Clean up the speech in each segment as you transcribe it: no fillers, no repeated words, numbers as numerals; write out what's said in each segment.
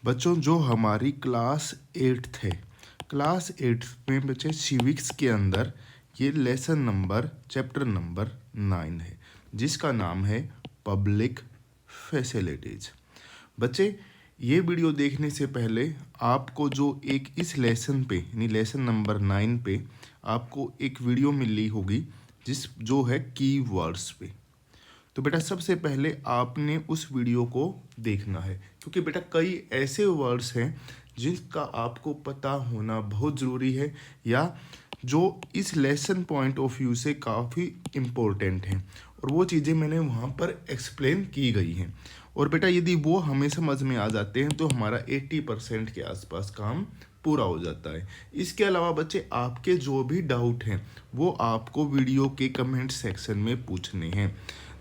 बच्चों जो हमारी क्लास 8th है, क्लास 8th में बच्चे सिविक्स के अंदर ये लेसन नंबर चैप्टर नंबर 9 है जिसका नाम है पब्लिक फैसिलिटीज़। बच्चे ये वीडियो देखने से पहले आपको जो एक इस लेसन पे यानी लेसन नंबर 9 पे आपको एक वीडियो मिली होगी जो है कीवर्ड्स पे। तो बेटा सबसे पहले आपने उस वीडियो को देखना है क्योंकि बेटा कई ऐसे वर्ड्स हैं जिनका आपको पता होना बहुत ज़रूरी है या जो इस लेसन पॉइंट ऑफ व्यू से काफ़ी इम्पोर्टेंट हैं और वो चीज़ें मैंने वहाँ पर एक्सप्लेन की गई हैं। और बेटा यदि वो हमें समझ में आ जाते हैं तो हमारा 80% के आसपास काम पूरा हो जाता है। इसके अलावा बच्चे आपके जो भी डाउट हैं वो आपको वीडियो के कमेंट सेक्शन में पूछने हैं।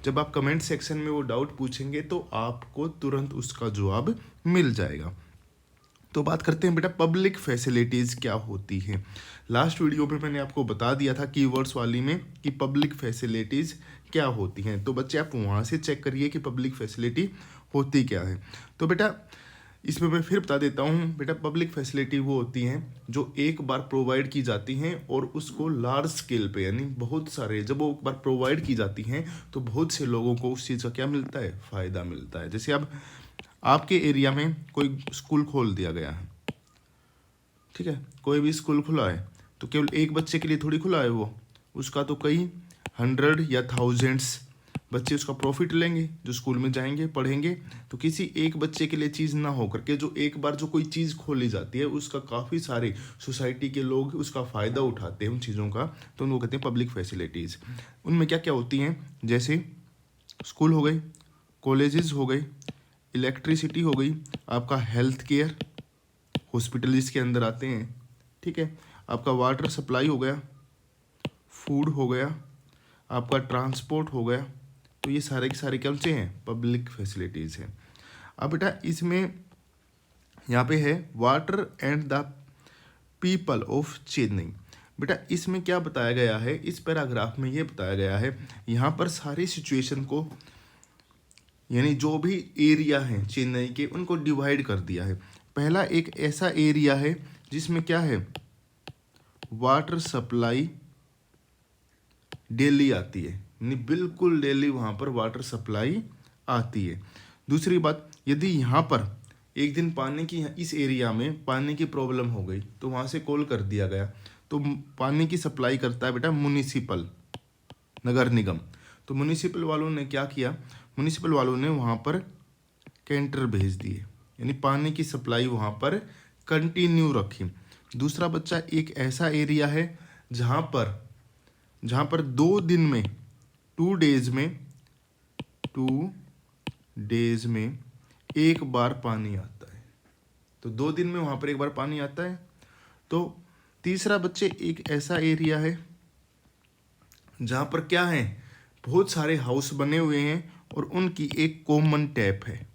जब आप कमेंट सेक्शन में वो डाउट पूछेंगे तो आपको तुरंत उसका जवाब मिल जाएगा। तो बात करते हैं बेटा पब्लिक फैसिलिटीज़ क्या होती है। लास्ट वीडियो में मैंने आपको बता दिया था कीवर्ड्स वाली में कि पब्लिक फैसिलिटीज़ क्या होती हैं। तो बच्चे आप वहाँ से चेक करिए कि पब्लिक फैसिलिटी होती क्या है। तो बेटा इसमें मैं फिर बता देता हूँ बेटा पब्लिक फैसिलिटी वो होती हैं जो एक बार प्रोवाइड की जाती हैं और उसको लार्ज स्केल पे यानी बहुत सारे जब वो एक बार प्रोवाइड की जाती हैं तो बहुत से लोगों को उस चीज़ का क्या मिलता है, फ़ायदा मिलता है। जैसे अब आपके एरिया में कोई स्कूल खोल दिया गया है, ठीक है, कोई भी स्कूल खुला है तो केवल एक बच्चे के लिए थोड़ी खुला है वो, उसका तो कई 100 या थाउजेंड्स बच्चे उसका प्रॉफिट लेंगे जो स्कूल में जाएंगे पढ़ेंगे। तो किसी एक बच्चे के लिए चीज़ ना हो करके जो एक बार जो कोई चीज़ खोली जाती है उसका काफ़ी सारे सोसाइटी के लोग उसका फ़ायदा उठाते हैं उन चीज़ों का, तो उनको कहते हैं पब्लिक फैसिलिटीज़। उनमें क्या क्या होती हैं, जैसे स्कूल हो गई, कॉलेजेस हो गई, इलेक्ट्रिसिटी हो गई, आपका हेल्थ केयर हॉस्पिटल इसके अंदर आते हैं, ठीक है, आपका वाटर सप्लाई हो गया, फूड हो गया, आपका ट्रांसपोर्ट हो गया। तो ये सारे के सारे कौन से हैं, पब्लिक फैसिलिटीज़ हैं। अब बेटा इसमें यहाँ पे है water and the people of Chennai. बेटा इसमें क्या बताया गया है, इस पैराग्राफ में ये बताया गया है यहाँ पर सारी सिचुएशन को यानी जो भी एरिया हैं चेन्नई के उनको डिवाइड कर दिया है। पहला एक ऐसा एरिया है जिसमें क्या है, वाटर सप्लाई डेली आती है यानी बिल्कुल डेली वहाँ पर वाटर सप्लाई आती है। दूसरी बात, यदि यहाँ पर एक दिन पानी की इस एरिया में पानी की प्रॉब्लम हो गई तो वहाँ से कॉल कर दिया गया तो पानी की सप्लाई करता है बेटा म्युनिसिपल नगर निगम। तो म्युनिसिपल वालों ने क्या किया, म्युनिसिपल वालों ने वहाँ पर कैंटर भेज दिए यानी पानी की सप्लाई वहाँ पर कंटिन्यू रखी। दूसरा बच्चा एक ऐसा एरिया है जहाँ पर 2 दिन में 2 डेज में एक बार पानी आता है। तो 2 दिन में वहाँ पर एक बार पानी आता है। तो तीसरा बच्चे एक ऐसा एरिया है जहाँ पर क्या है, बहुत सारे हाउस बने हुए हैं और उनकी एक कॉमन टैप है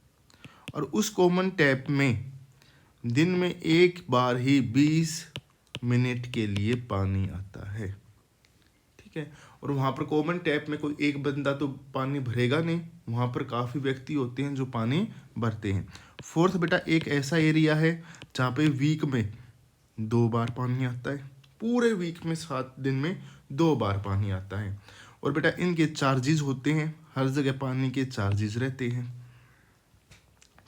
और उस कॉमन टैप में दिन में एक बार ही 20 मिनट के लिए पानी आता है, ठीक है। और वहाँ पर कॉमन टैप में कोई एक बंदा तो पानी भरेगा नहीं, वहाँ पर काफ़ी व्यक्ति होते हैं जो पानी भरते हैं। फोर्थ बेटा एक ऐसा एरिया है जहाँ पे वीक में 2 बार पानी आता है, पूरे वीक में 7 दिन में 2 बार पानी आता है। और बेटा इनके चार्जेस होते हैं, हर जगह पानी के चार्जेस रहते हैं।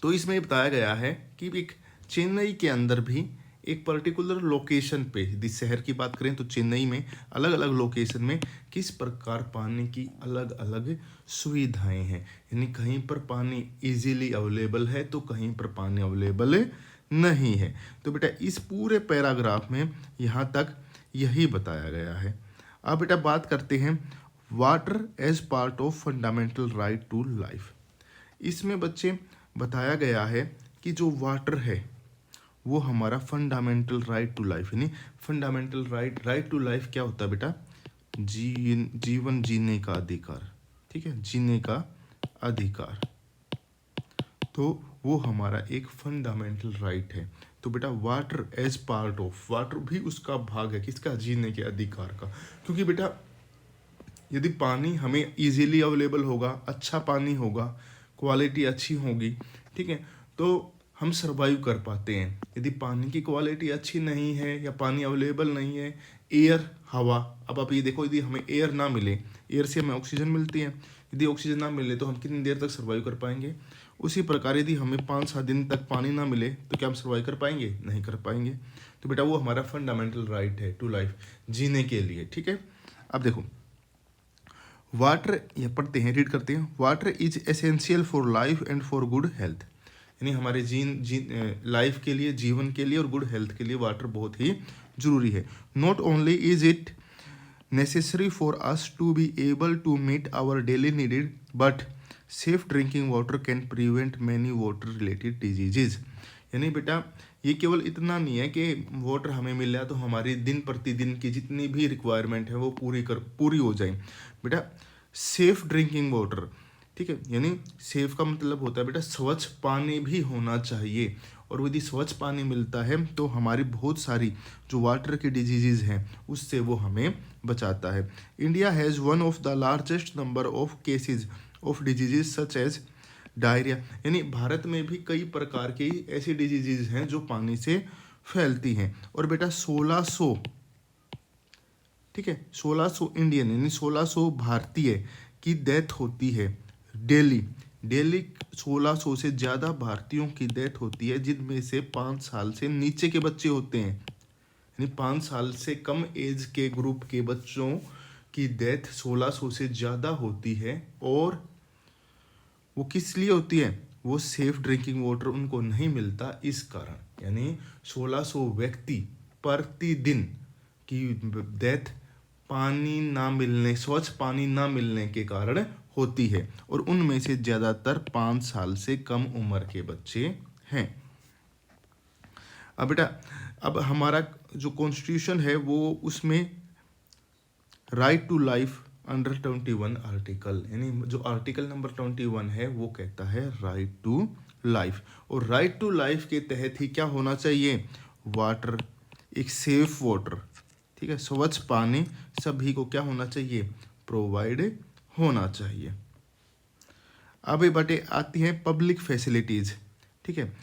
तो इसमें बताया गया है कि एक चेन्नई के अंदर भी एक पर्टिकुलर लोकेशन पे, यदि शहर की बात करें तो चेन्नई में अलग अलग लोकेशन में किस प्रकार पानी की अलग अलग सुविधाएं हैं, यानी कहीं पर पानी इजीली अवेलेबल है तो कहीं पर पानी अवेलेबल नहीं है। तो बेटा इस पूरे पैराग्राफ में यहाँ तक यही बताया गया है। अब बेटा बात करते हैं water as part of fundamental right to life. इसमें बच्चे बताया गया है कि जो वाटर है वो हमारा फंडामेंटल राइट टू लाइफ यानी फंडामेंटल राइट टू लाइफ क्या होता है बेटा, जीवन जीने का अधिकार, ठीक है, जीने का अधिकार। तो वो हमारा एक फंडामेंटल राइट है। तो बेटा water as part of, water भी उसका भाग है किसका, जीने के अधिकार का। क्योंकि बेटा यदि पानी हमें इजीली अवेलेबल होगा, अच्छा पानी होगा, क्वालिटी अच्छी होगी, ठीक है, तो हम सर्वाइव कर पाते हैं। यदि पानी की क्वालिटी अच्छी नहीं है या पानी अवेलेबल नहीं है, एयर, हवा, अब आप ये देखो, यदि हमें एयर ना मिले, एयर से हमें ऑक्सीजन मिलती है, यदि ऑक्सीजन ना मिले तो हम कितनी देर तक सर्वाइव कर पाएंगे। उसी प्रकार यदि हमें 5-7 दिन तक पानी ना मिले तो क्या हम सर्वाइव कर पाएंगे? नहीं कर पाएंगे। तो बेटा वो हमारा फंडामेंटल राइट है टू लाइफ, जीने के लिए। ठीक है, अब देखो वाटर, ये पढ़ते हैं, रीड करते हैं। Water is essential for life and for good health, यानी हमारे लाइफ के लिए, जीवन के लिए और गुड हेल्थ के लिए वाटर बहुत ही जरूरी है। Not only is it necessary for us to be able to meet our daily needs, but safe drinking water can prevent many water related diseases। यानी बेटा ये केवल इतना नहीं है कि वाटर हमें मिल रहा तो हमारी दिन प्रतिदिन की जितनी भी रिक्वायरमेंट है वो पूरी हो जाए। बेटा सेफ ड्रिंकिंग वाटर, ठीक है, यानी सेफ का मतलब होता है बेटा स्वच्छ पानी भी होना चाहिए, और यदि स्वच्छ पानी मिलता है तो हमारी बहुत सारी जो वाटर की डिजीजेज हैं उससे वो हमें बचाता है। India has one of the largest number of cases of diseases such as diarrhoea, यानी भारत में भी कई प्रकार की ऐसी डिजीजेज हैं जो पानी से फैलती हैं। और बेटा 1600, ठीक है, 1600 इंडियन यानी 1600 भारतीय की डेथ होती है डेली। 1600 से ज़्यादा भारतीयों की डेथ होती है, जिनमें से 5 साल से नीचे के बच्चे होते हैं, यानी 5 साल से कम एज के ग्रुप के बच्चों की डेथ 1600 से ज़्यादा होती है। और वो किस लिए होती है? वो सेफ ड्रिंकिंग वाटर उनको नहीं मिलता इस कारण, यानी 1600 व्यक्ति प्रतिदिन की डेथ पानी ना मिलने, स्वच्छ पानी ना मिलने के कारण होती है, और उनमें से ज़्यादातर 5 साल से कम उम्र के बच्चे हैं। अब बेटा अब हमारा जो कॉन्स्टिट्यूशन है वो उसमें right to life under 21 article, यानी जो आर्टिकल नंबर 21 है वो कहता है राइट टू लाइफ, और राइट टू लाइफ के तहत ही क्या होना चाहिए? वाटर, एक सेफ वाटर, ठीक है, स्वच्छ पानी सभी को क्या होना चाहिए? प्रोवाइड होना चाहिए। अब ये बातें आती हैं पब्लिक फैसिलिटीज, ठीक है।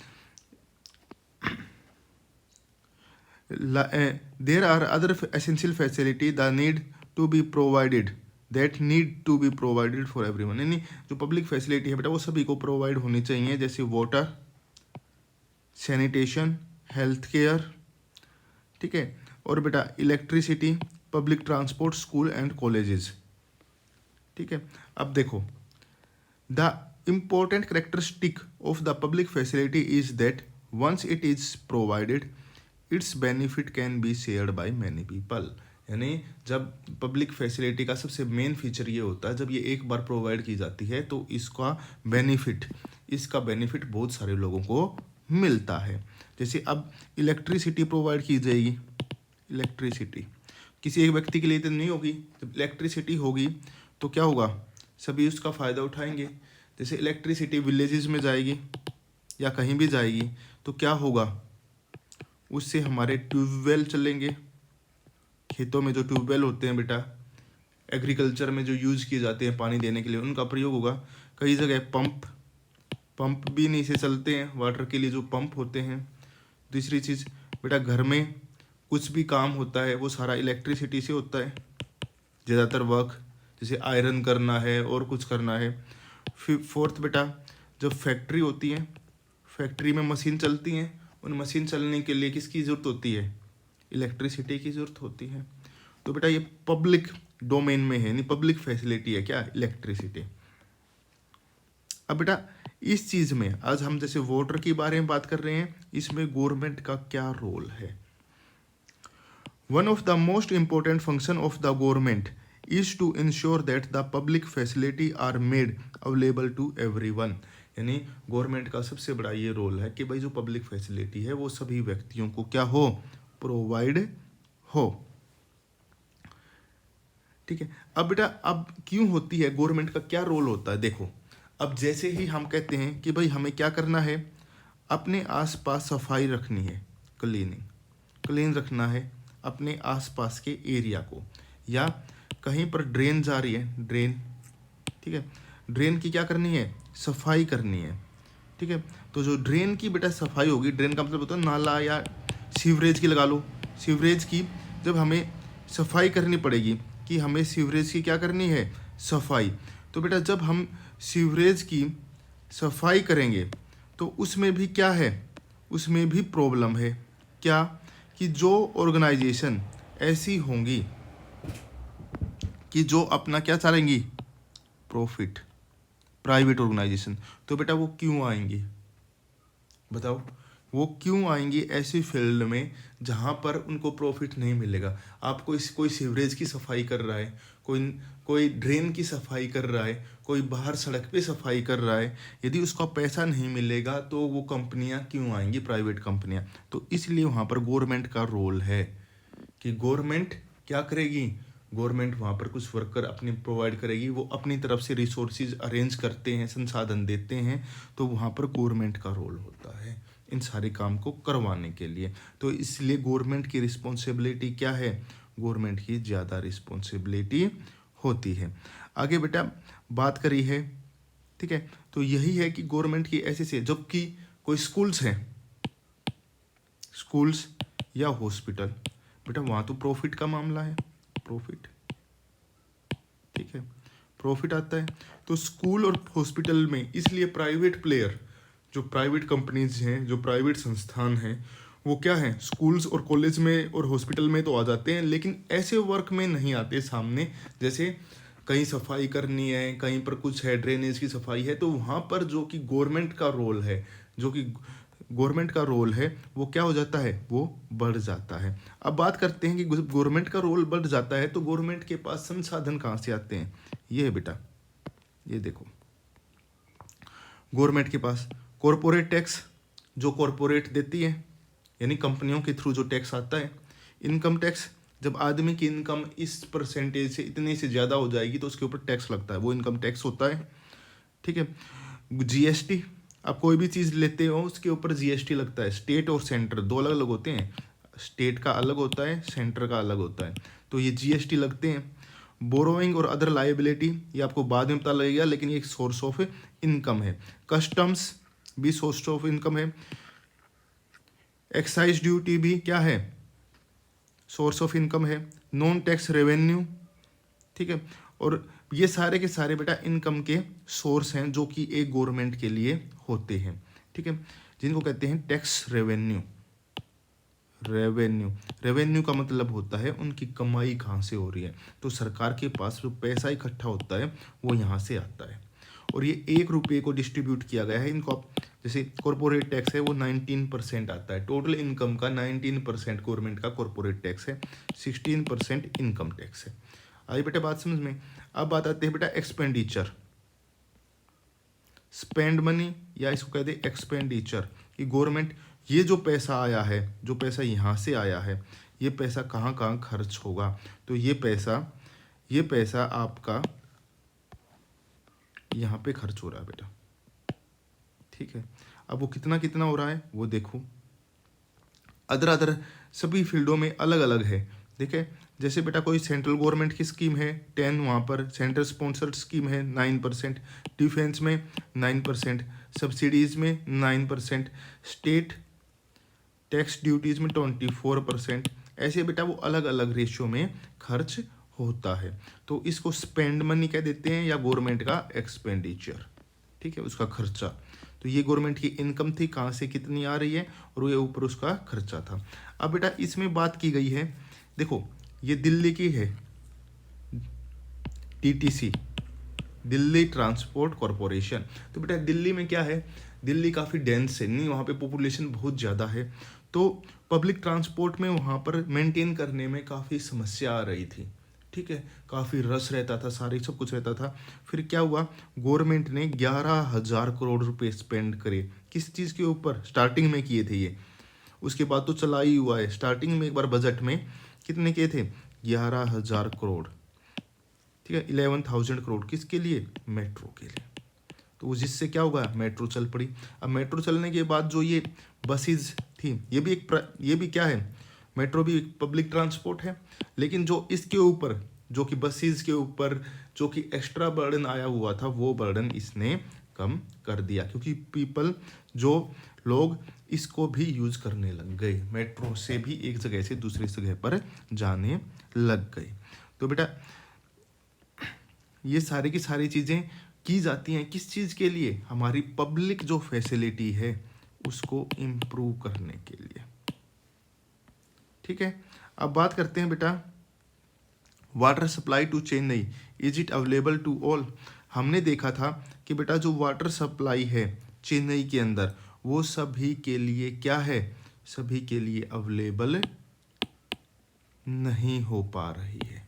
There are other essential facility the need to be provided, that need to be provided for everyone, यानी जो पब्लिक फैसिलिटी है बेटा वो सभी को प्रोवाइड होनी चाहिए, जैसे वाटर, सैनिटेशन, हेल्थ केयर, ठीक है, और बेटा electricity, public transport, school and colleges, ठीक है। अब देखो the important characteristic of the public facility is that once it is provided its benefit can be shared by many people, यानी जब पब्लिक फैसिलिटी का सबसे मेन फीचर ये होता है जब ये एक बार प्रोवाइड की जाती है तो इसका बेनिफिट बहुत सारे लोगों को मिलता है। जैसे अब इलेक्ट्रिसिटी प्रोवाइड की जाएगी, इलेक्ट्रिसिटी किसी एक व्यक्ति के लिए तो नहीं होगी, जब इलेक्ट्रिसिटी होगी तो क्या होगा? सभी उसका फ़ायदा उठाएंगे। जैसे इलेक्ट्रिसिटी विलेजेस में जाएगी या कहीं भी जाएगी तो क्या होगा? उससे हमारे ट्यूबवेल चलेंगे, खेतों में जो ट्यूबवेल होते हैं बेटा, एग्रीकल्चर में जो यूज़ किए जाते हैं पानी देने के लिए, उनका प्रयोग होगा। कई जगह पंप भी नहीं से चलते हैं, वाटर के लिए जो पंप होते हैं। दूसरी चीज़ बेटा घर में कुछ भी काम होता है वो सारा इलेक्ट्रिसिटी से होता है, ज़्यादातर वर्क, जैसे आयरन करना है और कुछ करना है। फोर्थ बेटा जब फैक्ट्री होती है, फैक्ट्री में मशीन चलती हैं, उन मशीन चलने के लिए किसकी ज़रूरत होती है? इलेक्ट्रिसिटी की ज़रूरत होती है। तो बेटा ये पब्लिक डोमेन में है, यानी पब्लिक फैसिलिटी है क्या? इलेक्ट्रिसिटी। अब बेटा इस चीज़ में आज हम जैसे वाटर के बारे में बात कर रहे हैं, इसमें गवर्नमेंट का क्या रोल है? One of the most important function of the government is to ensure that the public facility are made available to everyone, यानी गवर्नमेंट का सबसे बड़ा ये रोल है कि भाई जो पब्लिक फैसिलिटी है वो सभी व्यक्तियों को क्या हो? प्रोवाइड हो, ठीक है। अब बेटा अब क्यों होती है, गवर्नमेंट का क्या रोल होता है? देखो अब जैसे ही हम कहते हैं कि भाई हमें क्या करना है, अपने आसपास सफाई रखनी है, क्लीन रखना है अपने आसपास के एरिया को, या कहीं पर ड्रेन जा रही है, ड्रेन, ठीक है, ड्रेन की क्या करनी है? सफाई करनी है, ठीक है। तो जो ड्रेन की बेटा सफाई होगी, ड्रेन का मतलब होता है नाला या सीवरेज की लगा लो, सीवरेज की जब हमें सफाई करनी पड़ेगी कि हमें सीवरेज की क्या करनी है, सफाई। तो बेटा जब हम सीवरेज की सफाई करेंगे तो उसमें भी क्या है, उसमें भी प्रॉब्लम है। क्या कि जो ऑर्गेनाइजेशन ऐसी होंगी कि जो अपना क्या चाहेंगी, प्रॉफिट, प्राइवेट ऑर्गेनाइजेशन, तो बेटा वो क्यों आएंगी, बताओ, वो क्यों आएंगी ऐसी फील्ड में जहाँ पर उनको प्रॉफिट नहीं मिलेगा। आपको कोई सीवरेज की सफाई कर रहा है, कोई कोई ड्रेन की सफाई कर रहा है, कोई बाहर सड़क पे सफाई कर रहा है, यदि उसका पैसा नहीं मिलेगा तो वो कंपनियां क्यों आएंगी, प्राइवेट कंपनियां। तो इसलिए वहाँ पर गवर्नमेंट का रोल है कि गवर्नमेंट क्या करेगी, गवर्नमेंट वहाँ पर कुछ वर्कर अपनी प्रोवाइड करेगी, वो अपनी तरफ से रिसोर्सेज अरेंज करते हैं, संसाधन देते हैं, तो वहाँ पर गवर्नमेंट का रोल होता है इन सारे काम को करवाने के लिए। तो इसलिए गवर्नमेंट की रिस्पॉन्सिबिलिटी क्या है, गवर्नमेंट की ज़्यादा रिस्पॉन्सिबिलिटी होती है। आगे बेटा बात करी है, ठीक है। तो यही है कि गवर्नमेंट की ऐसे से, जबकि कोई स्कूल्स हैं, स्कूल्स या हॉस्पिटल, बेटा वहाँ तो प्रॉफिट का मामला है, प्रॉफिट, ठीक है, प्रॉफिट आता है। तो स्कूल और हॉस्पिटल में इसलिए प्राइवेट प्लेयर, जो प्राइवेट कंपनीज हैं, जो प्राइवेट संस्थान हैं, वो क्या है, स्कूल्स और कॉलेज में और हॉस्पिटल में तो आ जाते हैं, लेकिन ऐसे वर्क में नहीं आते सामने। जैसे कहीं सफाई करनी है, कहीं पर कुछ है, ड्रेनेज की सफाई है, तो वहाँ पर जो कि गवर्नमेंट का रोल है, जो कि गवर्नमेंट का रोल है, वो क्या हो जाता है, वो बढ़ जाता है। अब बात करते हैं कि गवर्नमेंट का रोल बढ़ जाता है तो गवर्नमेंट के पास संसाधन कहाँ से आते हैं। ये है बेटा, ये देखो, गवर्नमेंट के पास कॉरपोरेट टैक्स, जो कॉरपोरेट देती है, यानी कंपनियों के थ्रू जो टैक्स आता है। इनकम टैक्स, जब आदमी की इनकम इस परसेंटेज से इतने से ज़्यादा हो जाएगी तो उसके ऊपर टैक्स लगता है, वो इनकम टैक्स होता है, ठीक है। जीएसटी, आप कोई भी चीज़ लेते हो उसके ऊपर जीएसटी लगता है। स्टेट और सेंटर दो अलग अलग होते हैं, स्टेट का अलग होता है, सेंटर का अलग होता है, तो ये जीएसटी लगते हैं। बोरोइंग और अदर लाइबिलिटी, ये आपको बाद में पता लगेगा, लेकिन ये एक सोर्स ऑफ इनकम है। कस्टम्स भी सोर्स ऑफ इनकम है। एक्साइज ड्यूटी भी क्या है, सोर्स ऑफ इनकम है। नॉन टैक्स रेवेन्यू, ठीक है। और ये सारे के सारे बेटा इनकम के सोर्स हैं जो कि एक गवर्नमेंट के लिए होते हैं, ठीक है, जिनको कहते हैं टैक्स रेवेन्यू। रेवेन्यू, रेवेन्यू का मतलब होता है उनकी कमाई कहाँ से हो रही है। तो सरकार के पास जो पैसा इकट्ठा होता है वो यहाँ से आता है, और ये 1 रुपये को डिस्ट्रीब्यूट किया गया है इनको। जैसे कॉरपोरेट टैक्स है वो 19% आता है, टोटल इनकम का 19% गवर्नमेंट का कॉरपोरेट टैक्स है, 16% इनकम टैक्स है। आई बेटा बात समझ में। अब बात आते हैं बेटा एक्सपेंडिचर, स्पेंड मनी, या इसको कहते हैं एक्सपेंडिचर, कि गवर्नमेंट ये जो पैसा आया है, जो पैसा यहाँ से आया है, ये पैसा कहाँ कहाँ खर्च होगा। तो ये पैसा आपका यहाँ पे खर्च हो रहा है बेटा, ठीक है। अब वो कितना कितना हो रहा है वो देखो, अदर सभी फील्डों में अलग अलग है, देखे। जैसे बेटा कोई सेंट्रल गवर्नमेंट की स्कीम है 10, वहाँ पर सेंट्रल स्पॉन्सर्ड स्कीम है 9%, डिफेंस में 9%, सब्सिडीज़ में 9%, स्टेट टैक्स ड्यूटीज़ में 24%। ऐसे बेटा वो अलग अलग रेशियो में खर्च होता है। तो इसको स्पेंड मनी कह देते हैं, या गवर्नमेंट का एक्सपेंडिचर, ठीक है, उसका खर्चा। तो ये गवर्नमेंट की इनकम थी, कहाँ से कितनी आ रही है, और ये ऊपर उसका खर्चा था। अब बेटा इसमें बात की गई है, देखो ये दिल्ली की है, टीटीसी, दिल्ली ट्रांसपोर्ट कॉरपोरेशन। तो बेटा दिल्ली में क्या है, दिल्ली काफ़ी डेंस है, नहीं वहाँ पे पॉपुलेशन बहुत ज़्यादा है, तो पब्लिक ट्रांसपोर्ट में वहाँ पर मेंटेन करने में काफ़ी समस्या आ रही थी, ठीक है, काफ़ी रश रहता था, सारे सब कुछ रहता था। फिर क्या हुआ, गवर्नमेंट ने 11,000 करोड़ रुपए स्पेंड करे, किस चीज़ के ऊपर, स्टार्टिंग में किए थे ये, उसके बाद तो चला ही हुआ है। स्टार्टिंग में एक बार बजट में कितने किए थे, 11,000 करोड़, ठीक है, 11,000 करोड़ किसके लिए, मेट्रो के लिए। तो जिससे क्या होगा, मेट्रो चल पड़ी। अब मेट्रो चलने के बाद जो ये बसेज थी, ये भी क्या है, मेट्रो भी पब्लिक ट्रांसपोर्ट है, लेकिन जो इसके ऊपर, जो कि बसेज के ऊपर जो कि एक्स्ट्रा बर्डन आया हुआ था, वो बर्डन इसने कम कर दिया, क्योंकि जो लोग इसको भी यूज करने लग गए, मेट्रो से भी एक जगह से दूसरी जगह पर जाने लग गए। तो बेटा ये सारी की सारी चीज़ें की जाती हैं किस चीज़ के लिए? हमारी पब्लिक जो फैसिलिटी है उसको इम्प्रूव करने के लिए। ठीक है, अब बात करते हैं बेटा water supply to Chennai, is it available to all. हमने देखा था कि बेटा जो वाटर सप्लाई है चेन्नई के अंदर वो सभी के लिए क्या है, सभी के लिए अवेलेबल नहीं हो पा रही है,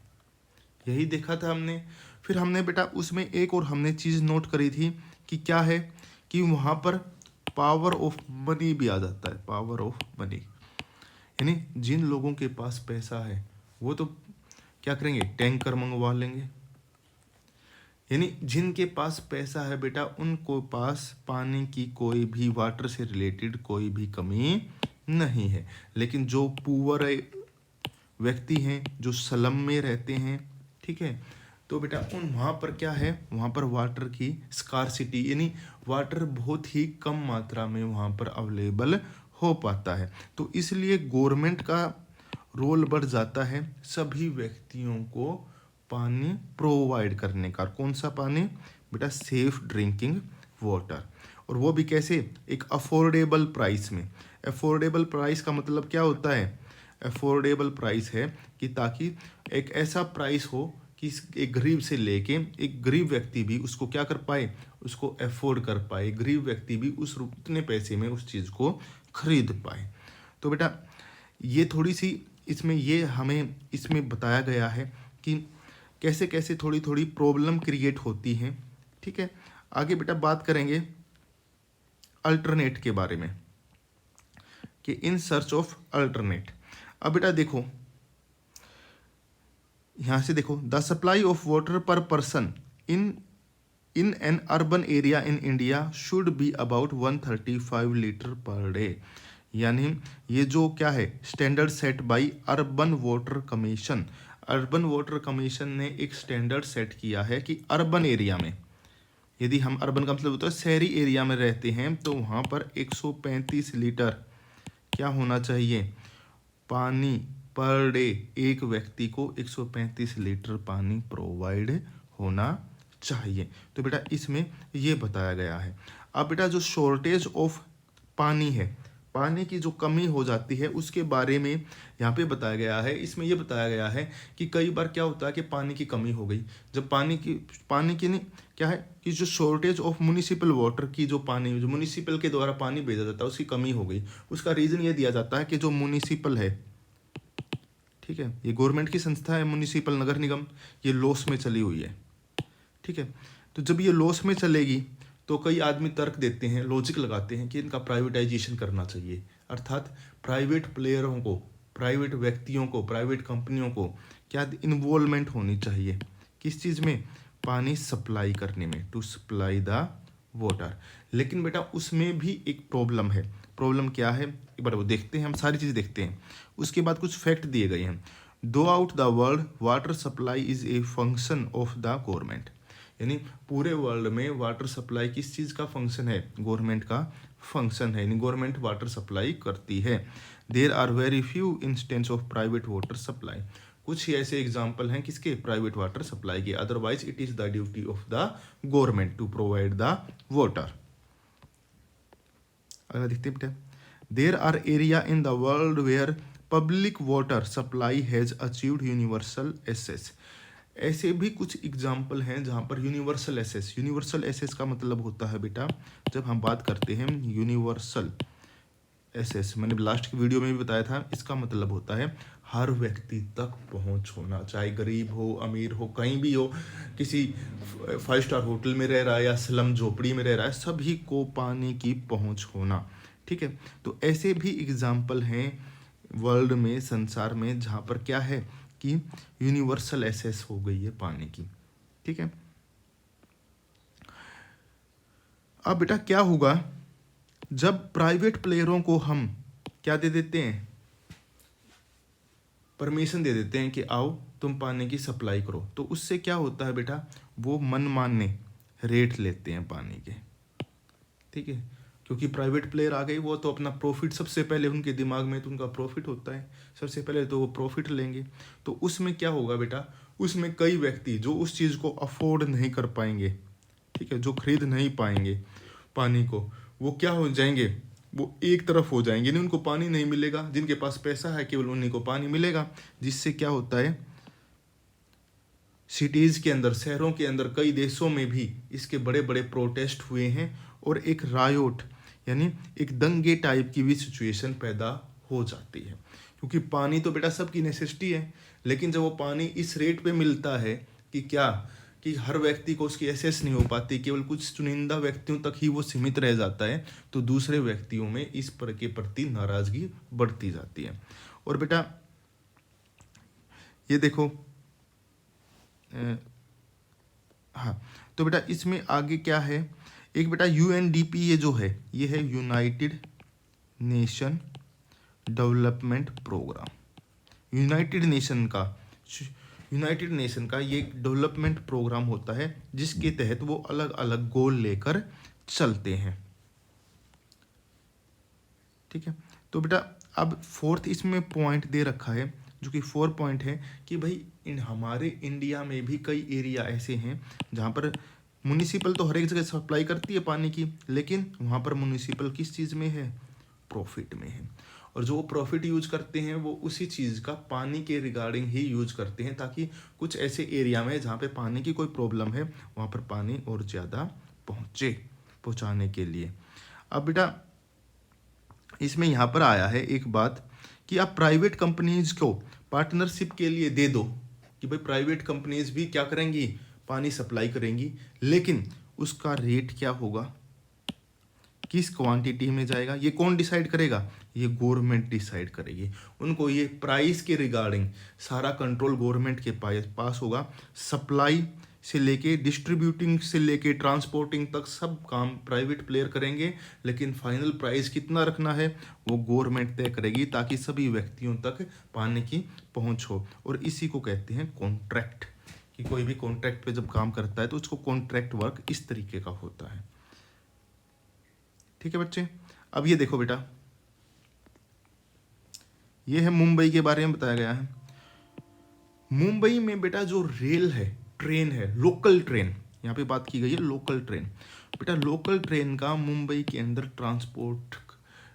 यही देखा था हमने। फिर हमने बेटा उसमें एक और हमने चीज़ नोट करी थी कि क्या है कि वहाँ पर पावर ऑफ मनी भी आ जाता है, पावर ऑफ मनी, यानी जिन लोगों के पास पैसा है वो तो क्या करेंगे, टैंकर मंगवा लेंगे, यानी जिनके पास पैसा है बेटा उनको पास पानी की कोई भी वाटर से रिलेटेड कोई भी कमी नहीं है। लेकिन जो पुअर व्यक्ति हैं, जो स्लम में रहते हैं, ठीक है, तो बेटा वहाँ पर क्या है, वहाँ पर वाटर की स्कार्सिटी, यानी वाटर बहुत ही कम मात्रा में वहाँ पर अवेलेबल हो पाता है। तो इसलिए गवर्नमेंट का रोल बढ़ जाता है सभी व्यक्तियों को पानी प्रोवाइड करने का। कौन सा पानी बेटा? सेफ ड्रिंकिंग वाटर, और वो भी कैसे? एक अफोर्डेबल प्राइस में। अफोर्डेबल प्राइस का मतलब क्या होता है? अफोर्डेबल प्राइस है कि ताकि एक ऐसा प्राइस हो कि एक गरीब से लेके एक गरीब व्यक्ति भी उसको क्या कर पाए, उसको अफोर्ड कर पाए, गरीब व्यक्ति भी उतने पैसे में उस चीज़ को खरीद पाए। तो बेटा ये थोड़ी सी इसमें ये हमें इसमें बताया गया है कि कैसे कैसे थोड़ी थोड़ी प्रॉब्लम क्रिएट होती हैं। ठीक है, आगे बेटा बात करेंगे अल्टरनेट के बारे में कि इन सर्च ऑफ अल्टरनेट। अब बेटा देखो यहाँ से देखो, the supply of water per person in an urban area in India should be about 135 litre per day. यानी ये जो क्या है standard set by urban water commission. Urban water commission ने एक स्टैंडर्ड सेट किया है कि अर्बन एरिया में, यदि हम अर्बन का मतलब होता है शहरी एरिया में रहते हैं, तो वहाँ पर 135 लीटर क्या होना चाहिए, पानी पर डे। एक व्यक्ति को 135 लीटर पानी प्रोवाइड होना चाहिए। तो बेटा इसमें ये बताया गया है। अब बेटा जो शॉर्टेज ऑफ पानी है, पानी की जो कमी हो जाती है उसके बारे में यहाँ पे बताया गया है। इसमें ये बताया गया है कि कई बार क्या होता है कि पानी की कमी हो गई, जब पानी की नहीं क्या है कि जो शॉर्टेज ऑफ म्युनिसिपल वाटर की जो पानी जो म्युनिसिपल के द्वारा पानी भेजा जाता है उसकी कमी हो गई। उसका रीज़न ये दिया जाता है कि जो म्युनिसिपल है, ठीक है, ये गवर्नमेंट की संस्था है म्युनिसिपल नगर निगम, ये लॉस में चली हुई है। ठीक है, तो जब ये लॉस में चलेगी तो कई आदमी तर्क देते हैं, लॉजिक लगाते हैं कि इनका प्राइवेटाइजेशन करना चाहिए, अर्थात प्राइवेट प्लेयरों को, प्राइवेट व्यक्तियों को, प्राइवेट कंपनियों को क्या इन्वॉल्वमेंट होनी चाहिए किस चीज़ में, पानी सप्लाई करने में, टू सप्लाई द वाटर। लेकिन बेटा उसमें भी एक प्रॉब्लम है। प्रॉब्लम क्या है एक बार वो देखते हैं, हम सारी चीज़ देखते हैं, उसके बाद कुछ फैक्ट दिए गए हैं। दो out the world water supply is a function of the government, यानी पूरे वर्ल्ड में वाटर सप्लाई किस चीज़ का फंक्शन है, गवर्नमेंट का फंक्शन है, यानी गवर्नमेंट वाटर सप्लाई करती है। There are very few instance of private water supply, कुछ ही ऐसे एग्जाम्पल हैं किसके, प्राइवेट वाटर सप्लाई के, otherwise it is the duty of the government to provide the water. अगला देखते हैं बेटा, there are area in the world where public water supply has achieved universal access. ऐसे भी कुछ एग्जाम्पल हैं जहाँ पर यूनिवर्सल एसेस, यूनिवर्सल एसेस का मतलब होता है बेटा, जब हम बात करते हैं यूनिवर्सल एसेस, मैंने लास्ट की वीडियो में भी बताया था, इसका मतलब होता है हर व्यक्ति तक पहुँच होना, चाहे गरीब हो अमीर हो कहीं भी हो, किसी 5 स्टार होटल में रह रहा है या स्लम झोपड़ी में रह रहा है, सभी को पानी की पहुँच होना। ठीक है, तो ऐसे भी एग्जाम्पल हैं वर्ल्ड में, संसार में, जहाँ पर क्या है कि यूनिवर्सल एक्सेस हो गई है पानी की। ठीक है, अब बेटा क्या होगा जब प्राइवेट प्लेयरों को हम क्या दे देते हैं, परमिशन दे देते हैं कि आओ तुम पानी की सप्लाई करो, तो उससे क्या होता है बेटा, वो मनमाने रेट लेते हैं पानी के। ठीक है, क्योंकि प्राइवेट प्लेयर आ गए, वो तो अपना प्रॉफिट सबसे पहले, उनके दिमाग में तो उनका प्रॉफिट होता है, सबसे पहले तो वो प्रॉफिट लेंगे। तो उसमें क्या होगा बेटा, उसमें कई व्यक्ति जो उस चीज़ को अफोर्ड नहीं कर पाएंगे, ठीक है, जो खरीद नहीं पाएंगे पानी को, वो क्या हो जाएंगे, वो एक तरफ हो जाएंगे, नहीं उनको पानी नहीं मिलेगा, जिनके पास पैसा है केवल उन्हीं को पानी मिलेगा। जिससे क्या होता है, सिटीज़ के अंदर, शहरों के अंदर, कई देशों में भी इसके बड़े बड़े प्रोटेस्ट हुए हैं, और एक रायोट यानी एक दंगे टाइप की भी सिचुएशन पैदा हो जाती है। क्योंकि पानी तो बेटा सबकी नेसेसिटी है, लेकिन जब वो पानी इस रेट पे मिलता है कि क्या, कि हर व्यक्ति को उसकी एसेस नहीं हो पाती, केवल कुछ चुनिंदा व्यक्तियों तक ही वो सीमित रह जाता है, तो दूसरे व्यक्तियों में इस पर के प्रति नाराज़गी बढ़ती जाती है। और बेटा ये देखो, हाँ, तो बेटा इसमें आगे क्या है, एक बेटा यूएनडीपी, ये जो है ये है United Nation development programme. United Nation का ये डेवलपमेंट प्रोग्राम होता है, जिसके तहत वो अलग अलग गोल लेकर चलते हैं। ठीक है, तो बेटा अब फोर्थ इसमें पॉइंट दे रखा है, जो कि 4 पॉइंट है कि भाई हमारे इंडिया में भी कई एरिया ऐसे हैं जहाँ पर म्यूनिसिपल तो हर एक जगह सप्लाई करती है पानी की, लेकिन वहाँ पर म्यूनिसिपल किस चीज़ में है, प्रॉफिट में है। और जो प्रॉफिट यूज करते हैं वो उसी चीज़ का पानी के रिगार्डिंग ही यूज करते हैं, ताकि कुछ ऐसे एरिया में जहाँ पे पानी की कोई प्रॉब्लम है वहाँ पर पानी और ज़्यादा पहुँचाने के लिए। अब बेटा इसमें यहाँ पर आया है एक बात कि आप प्राइवेट कंपनीज को पार्टनरशिप के लिए दे दो, कि भाई प्राइवेट कंपनीज भी क्या करेंगी, पानी सप्लाई करेंगी, लेकिन उसका रेट क्या होगा, किस क्वांटिटी में जाएगा, ये कौन डिसाइड करेगा, ये गवर्नमेंट डिसाइड करेगी। उनको ये प्राइस के रिगार्डिंग सारा कंट्रोल गवर्नमेंट के पास होगा। सप्लाई से लेके, डिस्ट्रीब्यूटिंग से लेके, ट्रांसपोर्टिंग तक सब काम प्राइवेट प्लेयर करेंगे, लेकिन फाइनल प्राइस कितना रखना है वो गवर्नमेंट तय करेगी, ताकि सभी व्यक्तियों तक पानी की पहुंच हो। और इसी को कहते हैं कॉन्ट्रैक्ट, कि कोई भी कॉन्ट्रैक्ट पे जब काम करता है तो उसको कॉन्ट्रैक्ट वर्क इस तरीके का होता है। ठीक है बच्चे, अब ये देखो बेटा, ये है मुंबई के बारे में बताया गया है। मुंबई में बेटा जो रेल है, ट्रेन है, लोकल ट्रेन, यहाँ पे बात की गई है लोकल ट्रेन। बेटा लोकल ट्रेन का मुंबई के अंदर ट्रांसपोर्ट,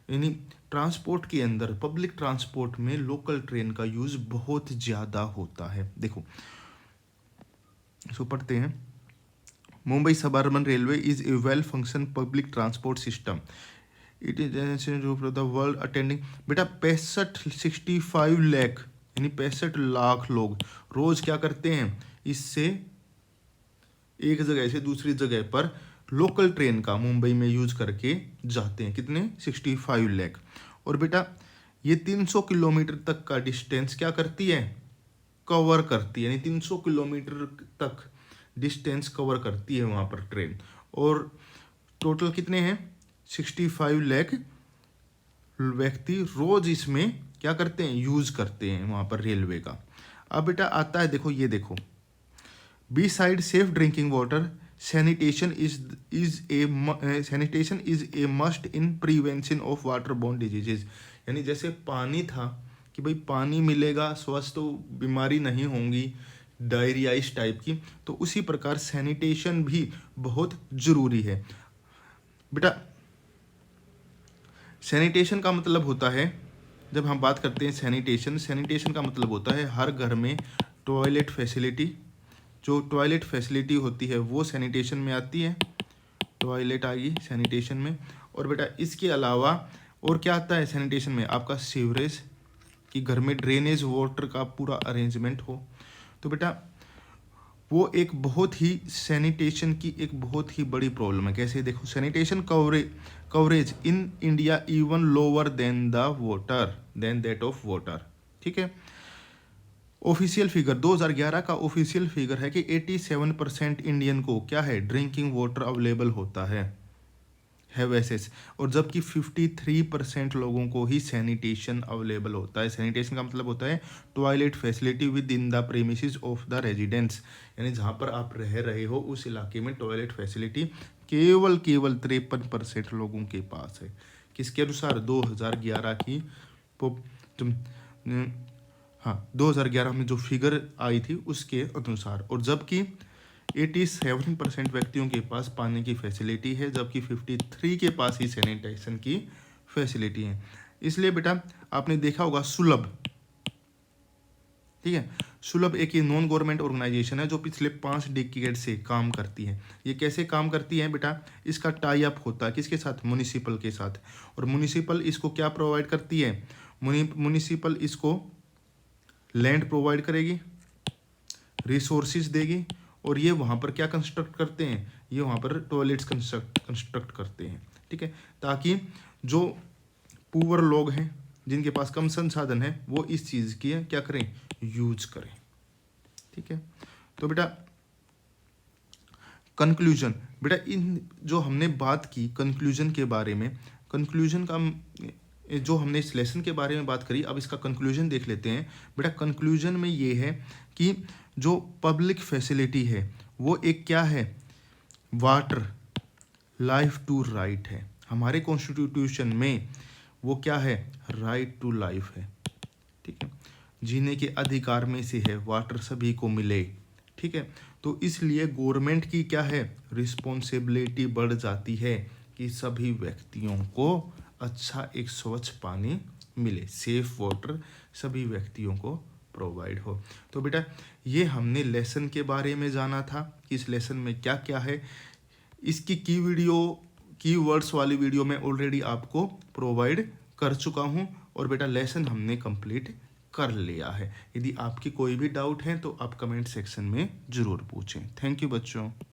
यानी ट्रांसपोर्ट के अंदर, पब्लिक ट्रांसपोर्ट में लोकल ट्रेन का यूज बहुत ज़्यादा होता है। देखो इसको पढ़ते हैं, Mumbai suburban railway is a well function public transport system, it is the world attending. बेटा 65 लाख यानी 65 लाख लोग रोज क्या करते हैं, इससे एक जगह से दूसरी जगह पर लोकल ट्रेन का मुंबई में यूज करके जाते हैं। कितने, 65 लाख। और बेटा ये 300 किलोमीटर तक का डिस्टेंस क्या करती है, कवर करती है, यानी 300 किलोमीटर तक डिस्टेंस कवर करती है वहाँ पर ट्रेन। और टोटल कितने हैं, 65 लाख व्यक्ति रोज इसमें क्या करते हैं, यूज करते हैं वहाँ पर रेलवे का। अब बेटा आता है, देखो ये देखो, beside safe drinking water, sanitation is a must in prevention of water borne diseases. यानी जैसे पानी था कि भाई पानी मिलेगा, स्वस्थ तो बीमारी नहीं होंगी, डायरिया इस टाइप की, तो उसी प्रकार सैनिटेशन भी बहुत ज़रूरी है। बेटा सैनिटेशन का मतलब होता है, जब हम बात करते हैं सैनिटेशन का मतलब होता है हर घर में टॉयलेट फैसिलिटी, जो टॉयलेट फैसिलिटी होती है वो सैनिटेशन में आती है, टॉयलेट आ गई सैनिटेशन में। और बेटा इसके अलावा और क्या आता है सैनिटेशन में, आपका सीवरेज, कि घर में ड्रेनेज वाटर का पूरा अरेंजमेंट हो। तो बेटा वो एक बहुत ही सैनिटेशन की एक बहुत ही बड़ी प्रॉब्लम है। कैसे, देखो sanitation coverage in India even lower than that of water. ठीक है, ऑफिशियल फिगर 2011 का ऑफिशियल फिगर है कि 87% इंडियन को क्या है, ड्रिंकिंग वाटर अवेलेबल होता है वैसेस, और जबकि 53% लोगों को ही सैनिटेशन अवेलेबल होता है। सैनिटेशन का मतलब होता है toilet facility with in the premises of the residence, यानी जहाँ पर आप रह रहे हो उस इलाके में टॉयलेट फैसिलिटी केवल 53% लोगों के पास है। किसके अनुसार? 2011 की हाँ 2011 में जो फिगर आई थी उसके अनुसार। और जबकि 87% व्यक्तियों के पास पानी की फैसिलिटी है, जबकि 53 के पास ही सैनिटाइजेशन की फैसिलिटी है। इसलिए बेटा आपने देखा होगा सुलभ, ठीक है, सुलभ एक ये नॉन गवर्नमेंट ऑर्गेनाइजेशन है जो पिछले 5 डिकेड से काम करती है। ये कैसे काम करती है बेटा? इसका टाई अप होता है किसके साथ? म्युनिसिपल के साथ। और म्युनिसिपल इसको क्या प्रोवाइड करती है? म्युनिसिपल इसको लैंड प्रोवाइड करेगी, रिसोर्सिस देगी, और ये वहाँ पर क्या कंस्ट्रक्ट करते हैं? ये वहाँ पर टॉयलेट्स कंस्ट्रक्ट करते हैं, ठीक है, ताकि जो पुअर लोग हैं जिनके पास कम संसाधन है वो इस चीज़ की क्या करें? यूज करें, ठीक है। तो बेटा कंक्लूजन, बेटा इन जो हमने बात की कंक्लूजन के बारे में, कंक्लूजन का जो हमने इस लेसन के बारे में बात करी, अब इसका कंक्लूजन देख लेते हैं। बेटा कंक्लूजन में ये है कि जो पब्लिक फैसिलिटी है वो एक क्या है? वाटर, लाइफ टू राइट है। हमारे कॉन्स्टिट्यूशन में वो क्या है? राइट टू लाइफ है, ठीक है, जीने के अधिकार में से है, वाटर सभी को मिले, ठीक है। तो इसलिए गवर्नमेंट की क्या है? रिस्पॉन्सिबिलिटी बढ़ जाती है कि सभी व्यक्तियों को अच्छा एक स्वच्छ पानी मिले, सेफ वाटर सभी व्यक्तियों को प्रोवाइड हो। तो बेटा ये हमने लेसन के बारे में जाना था कि इस लेसन में क्या क्या है। इसकी की वर्ड्स वाली वीडियो में ऑलरेडी आपको प्रोवाइड कर चुका हूँ, और बेटा लेसन हमने कंप्लीट कर लिया है। यदि आपकी कोई भी डाउट है तो आप कमेंट सेक्शन में ज़रूर पूछें। थैंक यू बच्चों।